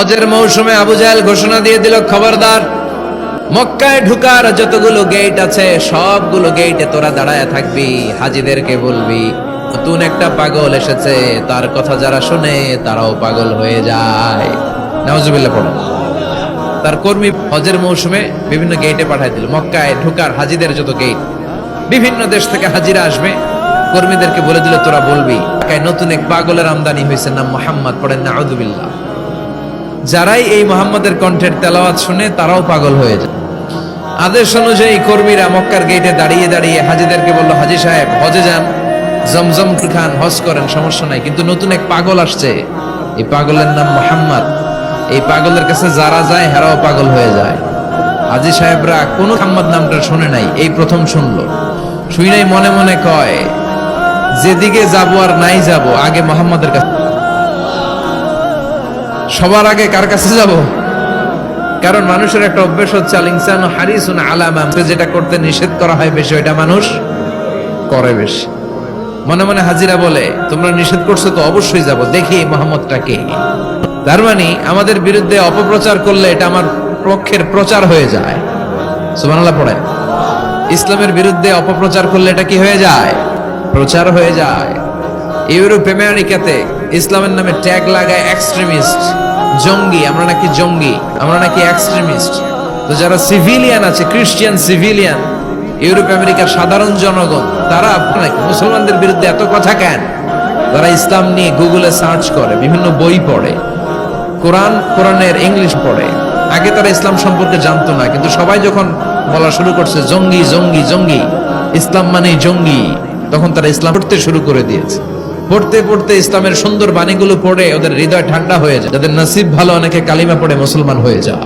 হজের মৌসুমে আবু জাহেল ঘোষণা দিয়ে দিল, খবরদার, মক্কায় ঢুকার যতগুলো গেট আছে সবগুলো গেটে তোরা দাঁড়ায় থাকবি, হাজীদেরকে বলবি নতুন একটা পাগল এসেছে, তার কথা যারা শুনে তারাও পাগল হয়ে যায়। নাউজুবিল্লাহ পড়ো। তার কর্মী হজের মৌসুমে বিভিন্ন গেটে পাঠায় দিল, মক্কায় ঢুকার হাজীদের যত গেট, বিভিন্ন দেশ থেকে হাজিরা আসবে, কর্মীদেরকে বলে দিল তোরা বলবি নতুন এক পাগলের আমদানি হয়েছে, নাম মুহাম্মদ, পড়েন নাউযুবিল্লাহ। যারাই এই মুহাম্মাদের কণ্ঠের তেলাওয়াত শুনে তারাও পাগল হয়ে যায়। আদেশ অনুযায়ী কর্মীরা মক্কার গেটে দাঁড়িয়ে দাঁড়িয়ে হাজীদেরকে বলল, হাজী সাহেব হজে যান, জমজম খান, হজ করেন, সমস্যা নাই, কিন্তু নতুন এক পাগল আসছে, এই পাগলের নাম মুহাম্মদ, এই পাগলের কাছে যারা যায় হেরাও পাগল হয়ে যায়। হাজী সাহেবরা কোন মুহাম্মদ নামটা শুনে নাই, এই প্রথম শুনলো, শুই নাই, মনে মনে কয় যেদিকে যাবো আর নাই যাব, আগে মুহাম্মাদের কাছে। সবার আগে কার কাছে যাব? কারণ মানুষের একটা অভ্যাস হচ্ছে, আল ইনসানু হারিসুন আলা মা, যেটা করতে নিষেধ করা হয় বেশি ওইটা মানুষ করে বেশি। মনে মনে হাজিরা বলে, তোমরা নিষেধ করছো তো অবশ্যই যাব, দেখি মুহাম্মদটা কে। তার মানে আমাদের বিরুদ্ধে অপপ্রচার করলে এটা আমার পক্ষের প্রচার হয়ে যায়। সুবহানাল্লাহ পড়ে। ইসলামের বিরুদ্ধে অপপ্রচার করলে এটা কি হয়ে যায়? প্রচার হয়ে যায়। ইউরোপ আমেরিকাতে ইসলামের নামে ট্যাগ লাগায় এক্সট্রিমিস্ট, জঙ্গি, আমরা নাকি জঙ্গি, আমরা নাকি এক্সট্রিমিস্ট। তো যারা সিভিলিয়ান আছে, খ্রিস্টান সিভিলিয়ান, ইউরোপ আমেরিকার সাধারণ জনগণ, তারা আপনাকে মুসলমানদের বিরুদ্ধে এত কথা কেন? তারা ইসলাম নিয়ে গুগলে সার্চ করে, বিভিন্ন বই পড়ে, কোরআনের ইংলিশ পড়ে। আগে তারা ইসলাম সম্পর্কে জানতো না, কিন্তু সবাই যখন বলা শুরু করছে জঙ্গি জঙ্গি জঙ্গি, ইসলাম মানেই জঙ্গি, তখন তারা ইসলাম পড়তে শুরু করে দিয়েছে। পড়তে পড়তে ইসলামের সুন্দর বাণীগুলো পড়ে ওদের হৃদয় ঠান্ডা হয়ে যায়। যাদের নসিব ভালো, অনেকে কালিমা পড়ে মুসলমান হয়ে যায়।